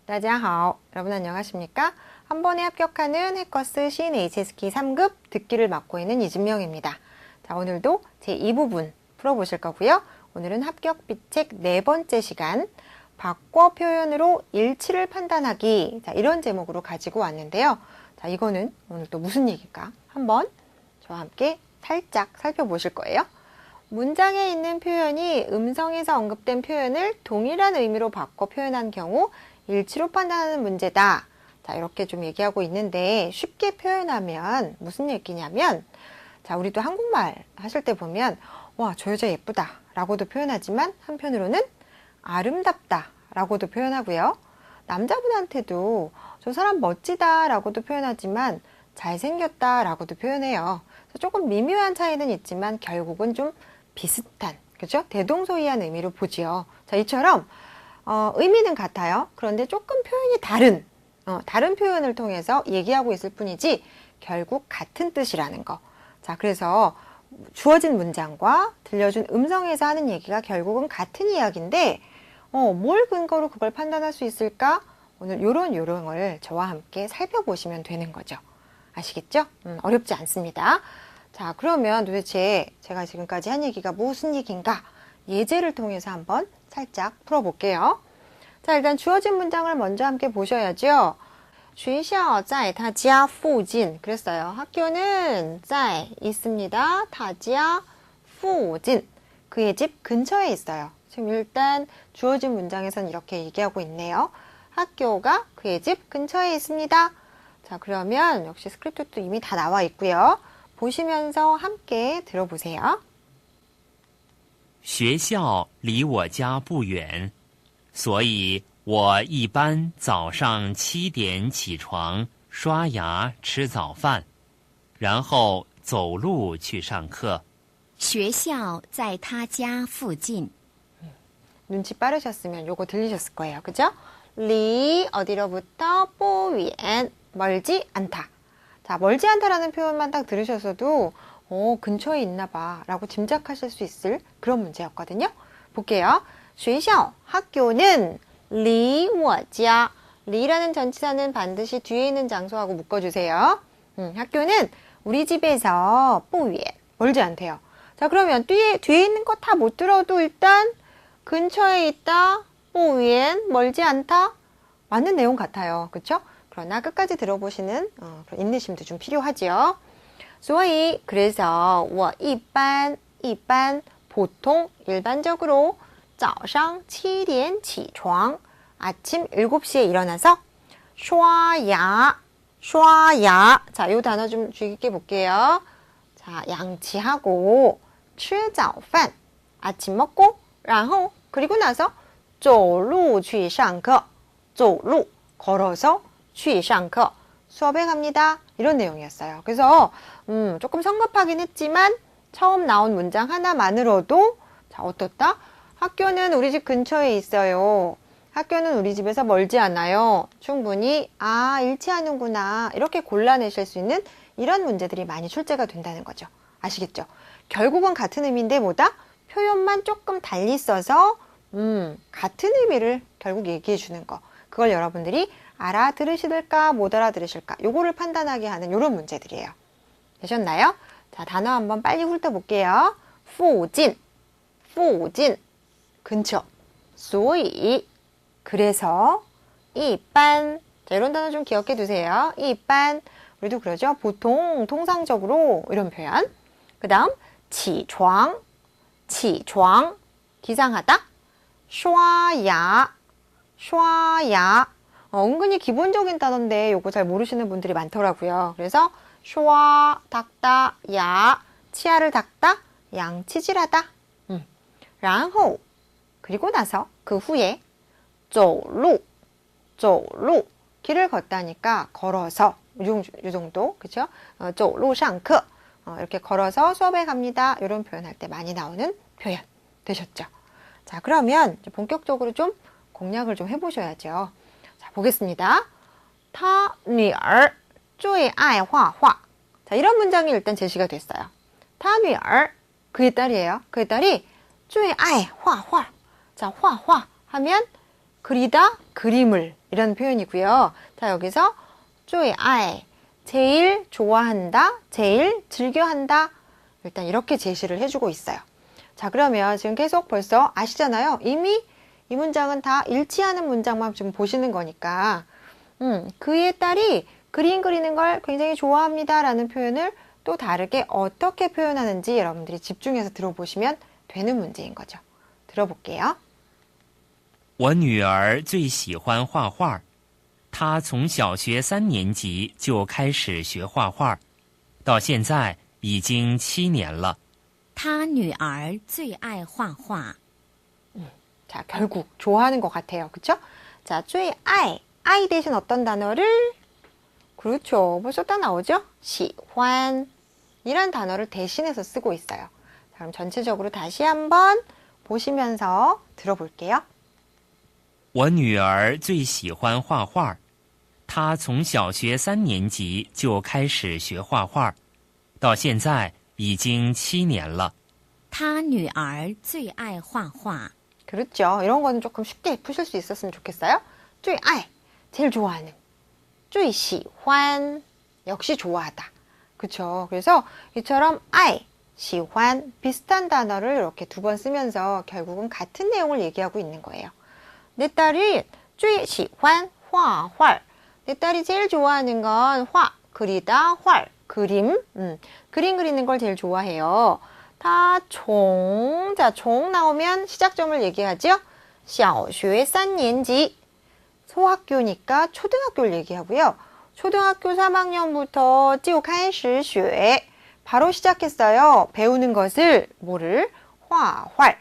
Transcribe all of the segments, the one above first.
大家好. 여러분 안녕하십니까? 한 번에 합격하는 해커스 신 HSK 3급 듣기를 맡고 있는 이진명입니다. 자, 오늘도 제 2부분 풀어보실 거고요. 오늘은 합격 비책 네 번째 시간, 바꿔 표현으로 일치를 판단하기. 자, 이런 제목으로 가지고 왔는데요. 자, 이거는 오늘 또 무슨 얘기일까? 한번 저와 함께 살짝 살펴보실 거예요. 문장에 있는 표현이 음성에서 언급된 표현을 동일한 의미로 바꿔 표현한 경우 일치로 판단하는 문제다. 자, 이렇게 좀 얘기하고 있는데 쉽게 표현하면 무슨 얘기냐면, 자, 우리도 한국말 하실 때 보면 와, 저 여자 예쁘다 라고도 표현하지만 한편으로는 아름답다 라고도 표현하고요. 남자분한테도 저 사람 멋지다 라고도 표현하지만 잘생겼다 라고도 표현해요. 그래서 조금 미묘한 차이는 있지만 결국은 좀 비슷한, 그죠? 대동소이한 의미로 보지요. 자, 이처럼 의미는 같아요. 그런데 조금 표현이 다른 표현을 통해서 얘기하고 있을 뿐이지 결국 같은 뜻이라는 거. 자, 그래서 주어진 문장과 들려준 음성에서 하는 얘기가 결국은 같은 이야기인데 뭘 근거로 그걸 판단할 수 있을까? 오늘 요런 요령을 저와 함께 살펴보시면 되는 거죠. 아시겠죠? 어렵지 않습니다. 자, 그러면 도대체 제가 지금까지 한 얘기가 무슨 얘기인가? 예제를 통해서 한번 살짝 풀어볼게요. 자, 일단 주어진 문장을 먼저 함께 보셔야죠. 学校在他家附近 그랬어요. 학교는 在 있습니다. 他家附近 그의 집 근처에 있어요. 지금 일단 주어진 문장에선 이렇게 얘기하고 있네요. 학교가 그의 집 근처에 있습니다. 자, 그러면 역시 스크립트도 이미 다 나와 있고요. 보시면서 함께 들어보세요. 学校离我家不远，所以我一般早上7点起床，刷牙吃早饭，然后走路去上课。学校在他家附近。 눈치 빠르셨으면 요거 들리셨을 거예요. 그죠? 리 어디로부터 뽀위엔 멀지 않다. 자, 멀지 않다라는 표현만 딱 들으셨어도 근처에 있나 봐 라고 짐작하실 수 있을 그런 문제였거든요. 볼게요. 学校 학교는 离我家 리라는 전치사는 반드시 뒤에 있는 장소하고 묶어주세요. 학교는 우리 집에서 不远 멀지 않대요. 자, 그러면 뒤에 있는 거 다 못 들어도 일단 근처에 있다, 不远 멀지 않다 맞는 내용 같아요. 그쵸? 그러나 끝까지 들어보시는 그런 인내심도 좀 필요하지요. 所以 그래서 我一般 보통 일반적으로 早上7点起床 아침 7시에 일어나서 刷牙 자, 요 단어 좀 주의 깊게 볼게요. 자, 양치하고 吃早饭 아침 먹고 然后 그리고 나서 走路去上课 走路 걸어서 去上课 수업에 갑니다. 이런 내용이었어요. 그래서 조금 성급하긴 했지만 처음 나온 문장 하나만으로도 자, 어떻다? 학교는 우리 집 근처에 있어요. 학교는 우리 집에서 멀지 않아요. 충분히 일치하는구나 이렇게 골라내실 수 있는 이런 문제들이 많이 출제가 된다는 거죠. 아시겠죠? 결국은 같은 의미인데 뭐다? 표현만 조금 달리 써서 같은 의미를 결국 얘기해 주는 거. 그걸 여러분들이 알아들으실까 못 알아들으실까 요거를 판단하게 하는 이런 문제들이에요. 되셨나요? 자, 단어 한번 빨리 훑어볼게요. 附近 근처 所以 그래서 一般 자, 이런 단어 좀 기억해 두세요. 一般 우리도 그러죠. 보통 통상적으로 이런 표현. 그 다음 起床 기상하다 刷牙 은근히 기본적인 단어인데 요거 잘 모르시는 분들이 많더라고요. 그래서 刷 닦다, 야 치아를 닦다, 양치질하다. 然后 그리고 나서 그 후에 走路 길을 걷다니까 걸어서 요 정도 그죠? 走路上课 이렇게 걸어서 수업에 갑니다. 이런 표현할 때 많이 나오는 표현 되셨죠? 자, 그러면 본격적으로 좀 공략을 좀 해보셔야죠. 자, 보겠습니다. 他女儿最爱画画 자, 이런 문장이 일단 제시가 됐어요. 他女儿 그의 딸이에요. 그의 딸이 最爱画画 자, 画画 하면 그리다, 그림을 이런 표현이고요. 자, 여기서 最爱 제일 좋아한다, 제일 즐겨한다. 일단 이렇게 제시를 해주고 있어요. 자, 그러면 지금 계속 벌써 아시잖아요. 이미 이 문장은 다 일치하는 문장만 좀 보시는 거니까 그의 딸이 그림 그리는 걸 굉장히 좋아합니다 라는 표현을 또 다르게 어떻게 표현하는지 여러분들이 집중해서 들어보시면 되는 문제인 거죠. 들어볼게요. 我女儿最喜欢画画，她从小学3年级就开始学画画，到现在已经7年了。他女儿最爱画画。 자, 결국 좋아하는 것 같아요. 그쵸? 자, 最爱 아이 대신 어떤 단어를? 그렇죠. 벌써 딱 나오죠? 喜欢 이란 단어를 대신해서 쓰고 있어요. 자, 그럼 전체적으로 다시 한번 보시면서 들어볼게요. 我女儿最喜欢画画，她从小学3年级就开始学画画，到现在已经7年了。他女儿最爱画画。 그렇죠. 이런 거는 조금 쉽게 푸실 수 있었으면 좋겠어요. 最爱 제일 좋아하는 最喜欢 역시 좋아하다. 그쵸? 그래서 이처럼 아이, 喜欢 비슷한 단어를 이렇게 두 번 쓰면서 결국은 같은 내용을 얘기하고 있는 거예요. 내 딸이 最喜欢画画. 내 딸이 제일 좋아하는 건 화, 그리다, 활, 그림. 그림 그리는 걸 제일 좋아해요. 다 종, 자, 종 나오면 시작점을 얘기하죠. 小学3年级 소학교니까 초등학교를 얘기하고요. 초등학교 3학년부터 就开始学 바로 시작했어요. 배우는 것을 뭐를? 画画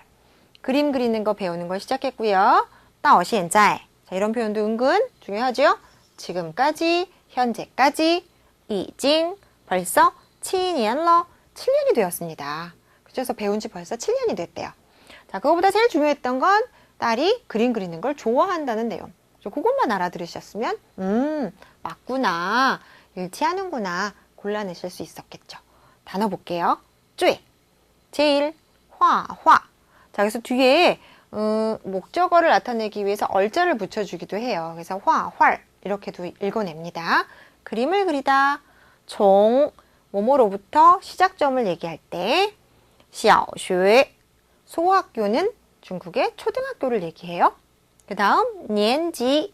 그림 그리는 거 배우는 걸 시작했고요. 到现在 자, 이런 표현도 은근 중요하죠. 지금까지, 현재까지 已经 벌써 7年了 7년이 되었습니다. 그래서 배운 지 벌써 7년이 됐대요. 자, 그거보다 제일 중요했던 건 딸이 그림 그리는 걸 좋아한다는 내용. 그것만 알아들으셨으면 맞구나, 일치하는구나 골라내실 수 있었겠죠. 단어 볼게요. 最 제일, 화. 자, 그래서 뒤에 목적어를 나타내기 위해서 얼자를 붙여주기도 해요. 그래서 화, 활 이렇게도 읽어냅니다. 그림을 그리다, 종 뭐뭐로부터 시작점을 얘기할 때 小学 소학교는 중국의 초등학교를 얘기해요. 그 다음 年级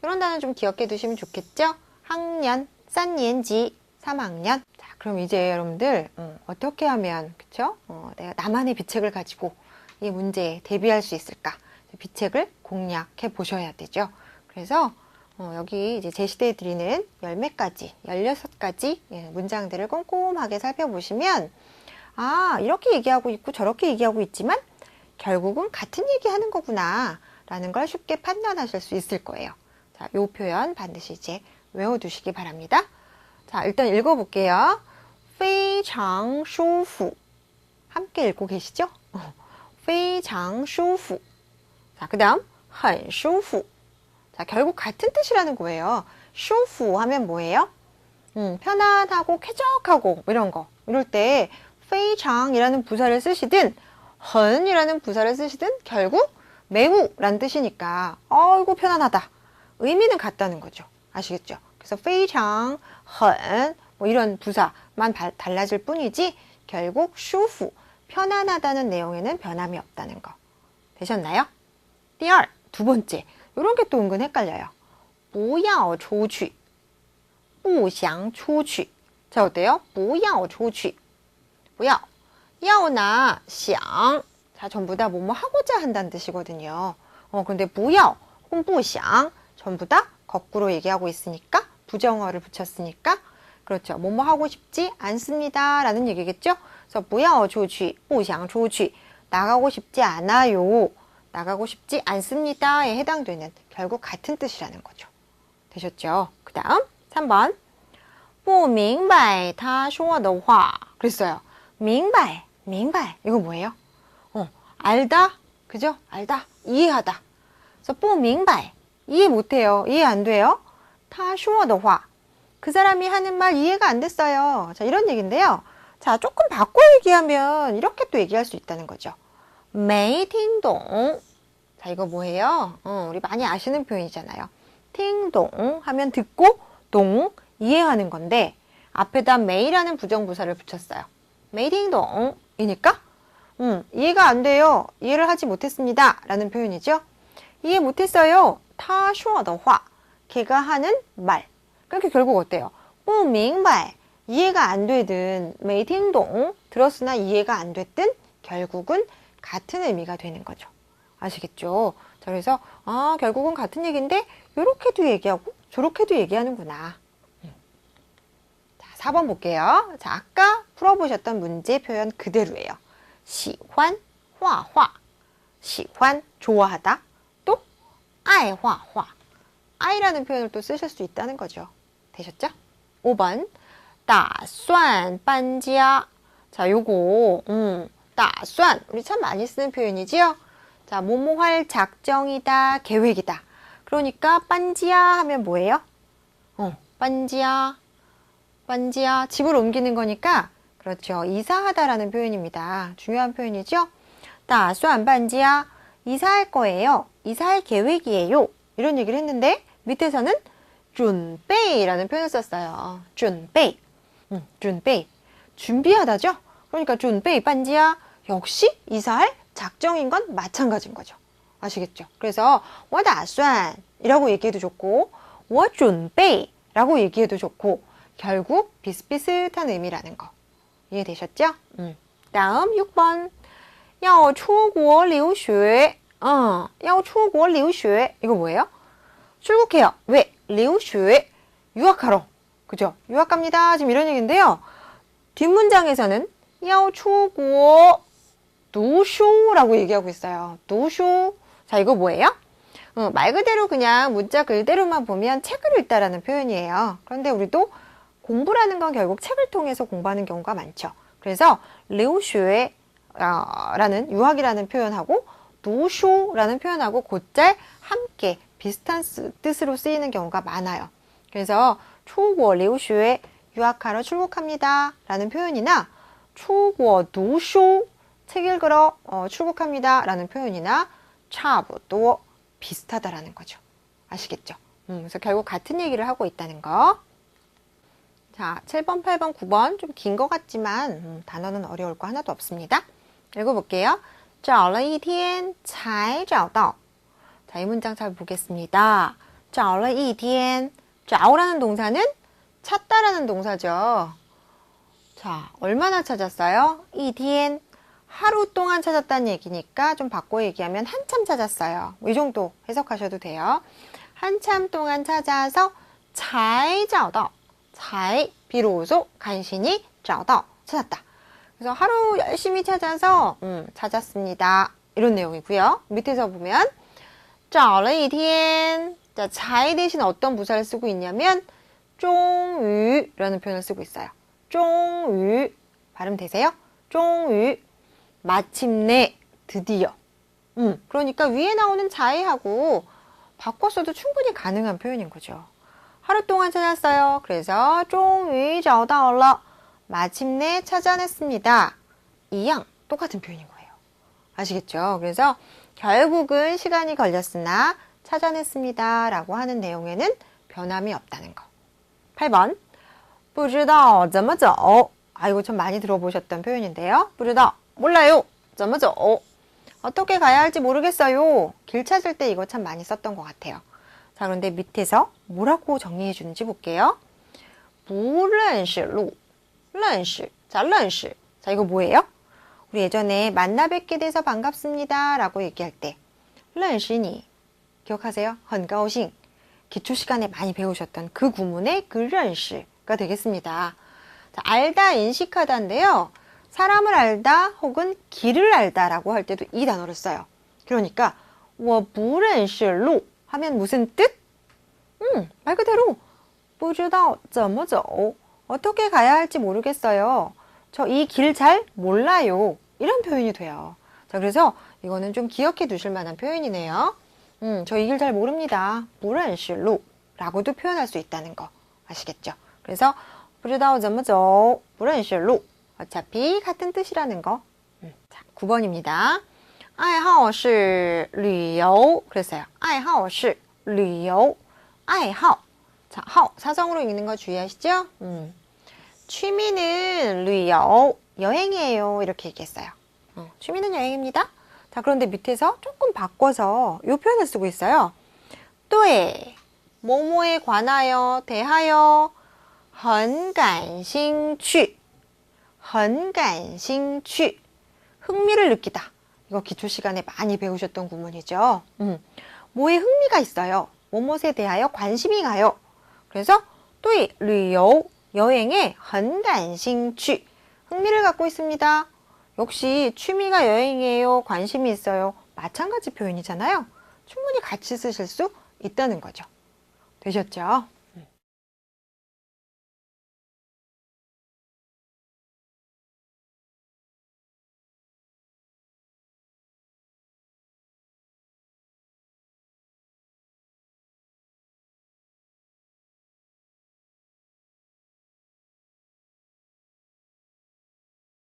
이런 단어 좀 기억해 두시면 좋겠죠. 학년 3年级 3학년. 자, 그럼 이제 여러분들 어떻게 하면 그쵸? 내가 나만의 비책을 가지고 이 문제에 대비할 수 있을까? 비책을 공략해 보셔야 되죠. 그래서 여기 이제 제시되어 드리는 10가지, 16가지 문장들을 꼼꼼하게 살펴보시면 아, 이렇게 얘기하고 있고 저렇게 얘기하고 있지만 결국은 같은 얘기하는 거구나 라는 걸 쉽게 판단하실 수 있을 거예요. 자, 요 표현 반드시 이제 외워두시기 바랍니다. 자, 일단 읽어볼게요. 非常舒服 함께 읽고 계시죠? 非常舒服 자, 그 다음 很舒服 자, 결국 같은 뜻이라는 거예요. 舒服 하면 뭐예요? 편안하고 쾌적하고 이런 거. 이럴 때 非常이라는 부사를 쓰시든 很이라는 부사를 쓰시든 결국 매우 라는 뜻이니까 이거 편안하다. 의미는 같다는 거죠. 아시겠죠? 그래서 非常, 很, 뭐 이런 부사만 달라질 뿐이지 결국 舒服, 편안하다는 내용에는 변함이 없다는 거. 되셨나요? 第二, 두 번째. 이런 게 또 은근 헷갈려요. 不要出去, 不想出去. 자, 어때요? 不要出去. 不要. 要나 想. 자, 전부 다 뭐뭐 하고자 한다는 뜻이거든요. 근데 不要 혹은 不想 전부 다 거꾸로 얘기하고 있으니까 부정어를 붙였으니까 그렇죠. 뭐뭐 하고 싶지 않습니다 라는 얘기겠죠. 그래서 不要出去, 不想出去. 나가고 싶지 않아요. 나가고 싶지 않습니다에 해당되는 결국 같은 뜻이라는 거죠. 되셨죠? 그 다음 3번 不明白他说的话 그랬어요. 明白 이거 뭐예요? 알다, 그죠? 알다, 이해하다. 그래서 不明白 이해 못해요. 이해 안 돼요. 他说的话 그 사람이 하는 말 이해가 안 됐어요. 자, 이런 얘기인데요. 자, 조금 바꿔 얘기하면 이렇게 또 얘기할 수 있다는 거죠. 没听懂. 자, 이거 뭐예요? 우리 많이 아시는 표현이잖아요. 팅동 하면 듣고 동 이해하는 건데 앞에다 메이라는 부정부사를 붙였어요. 메이팅동이니까 이해가 안 돼요. 이해를 하지 못했습니다. 라는 표현이죠. 이해 못했어요. 他说的话 걔가 하는 말. 그렇게 결국 어때요? 不明白 이해가 안 되든 没听懂 들었으나 이해가 안 됐든 결국은 같은 의미가 되는 거죠. 아시겠죠? 자, 그래서 결국은 같은 얘기인데 요렇게도 얘기하고 저렇게도 얘기하는구나. 자, 4번 볼게요. 자, 아까 풀어보셨던 문제 표현 그대로예요. 喜欢画画 喜欢 좋아하다. 또 爱画画 爱라는 표현을 또 쓰실 수 있다는 거죠. 되셨죠? 5번 打算搬家 자, 요거 打算 우리 참 많이 쓰는 표현이지요. 자, 뭐뭐 할 작정이다, 계획이다. 그러니까 빤지야 하면 뭐예요? 빤지야 집을 옮기는 거니까 그렇죠. 이사하다라는 표현입니다. 중요한 표현이죠. 打算搬家 이사할 거예요. 이사할 계획이에요. 이런 얘기를 했는데 밑에서는 准备라는 표현을 썼어요. 准备 준비하다죠. 그러니까 准备搬家 역시 이사할 작정인 건 마찬가지인 거죠. 아시겠죠? 그래서 我打算 이라고 얘기해도 좋고 我准备 라고 얘기해도 좋고 결국 비슷비슷한 의미라는 거 이해되셨죠? 다음 6번 要出国留学要出国留学 이거 뭐예요? 출국해요. 왜? 留学 유학하러. 그죠? 유학 갑니다. 지금 이런 얘기인데요. 뒷문장에서는 要出国读书라고 얘기하고 있어요. 读书 자, 이거 뭐예요? 말 그대로 그냥 문자 그대로만 보면 책을 읽다라는 표현이에요. 그런데 우리도 공부라는 건 결국 책을 통해서 공부하는 경우가 많죠. 그래서 留学 라는 유학이라는 표현하고 读书 라는 표현하고 곧잘 함께 비슷한 뜻으로 쓰이는 경우가 많아요. 그래서 出国留学 유학하러 출국합니다 라는 표현이나 出国读书 책 읽으러 출국합니다 라는 표현이나 差不多 비슷하다라는 거죠. 아시겠죠? 그래서 결국 같은 얘기를 하고 있다는 거. 자, 7번, 8번, 9번 좀 긴 것 같지만 단어는 어려울 거 하나도 없습니다. 읽어볼게요. 找了一天才找到 자, 이 문장 잘 보겠습니다. 找了一天 找라는 동사는 찾다라는 동사죠. 자, 얼마나 찾았어요? 一天 하루 동안 찾았다는 얘기니까 좀 바꿔 얘기하면 한참 찾았어요. 이 정도 해석하셔도 돼요. 한참 동안 찾아서 才找到 才비로소 간신히 找到 찾았다. 그래서 하루 열심히 찾아서 찾았습니다. 이런 내용이고요. 밑에서 보면 找了一天 자, 才 대신 어떤 부사를 쓰고 있냐면 终于라는 표현을 쓰고 있어요. 终于발음 되세요? 终于마침내 드디어 그러니까 위에 나오는 자해하고 바꿨어도 충분히 가능한 표현인 거죠. 하루 동안 찾았어요. 그래서 终于找到了 마침내 찾아냈습니다. 이양 똑같은 표현인 거예요. 아시겠죠? 그래서 결국은 시간이 걸렸으나 찾아냈습니다 라고 하는 내용에는 변함이 없다는 거. 8번 不知道怎么走 이거 참 많이 들어보셨던 표현인데요. 不知道 몰라요. 怎么走 어떻게 가야 할지 모르겠어요. 길 찾을 때 이거 참 많이 썼던 것 같아요. 자, 그런데 밑에서 뭐라고 정리해 주는지 볼게요. 不认识路 认识 자, 认识 자, 이거 뭐예요? 우리 예전에 만나 뵙게 돼서 반갑습니다 라고 얘기할 때 认识你 기억하세요? 很高兴 기초 시간에 많이 배우셨던 그 구문의 그 认识가 되겠습니다. 자, 알다, 인식하다인데요. 사람을 알다 혹은 길을 알다라고 할 때도 이 단어를 써요. 그러니까 我不认识路 하면 무슨 뜻? 말 그대로 不知道怎么走 어떻게 가야 할지 모르겠어요. 저 이 길 잘 몰라요. 이런 표현이 돼요. 자, 그래서 이거는 좀 기억해 두실 만한 표현이네요. 저 이 길 잘 모릅니다. 不认识路 라고도 표현할 수 있다는 거 아시겠죠? 그래서 不知道怎么走不认识路 어차피 같은 뜻이라는 거. 자, 9번입니다. 爱好是旅游 그랬어요. 爱好是旅游爱好. 자, 好 사성으로 읽는 거 주의하시죠? 취미는 旅游 여행이에요. 이렇게 얘기했어요. 취미는 여행입니다. 자, 그런데 밑에서 조금 바꿔서 이 표현을 쓰고 있어요. 对 뭐뭐에 관하여 대하여 很感兴趣很感兴趣 흥미를 느끼다. 이거 기초 시간에 많이 배우셨던 구문이죠. 뭐에 흥미가 있어요. 뭐뭐에 대하여 관심이 가요. 그래서 对旅游 여행에 很感兴趣 흥미를 갖고 있습니다. 역시 취미가 여행이에요. 관심이 있어요. 마찬가지 표현이잖아요. 충분히 같이 쓰실 수 있다는 거죠. 되셨죠?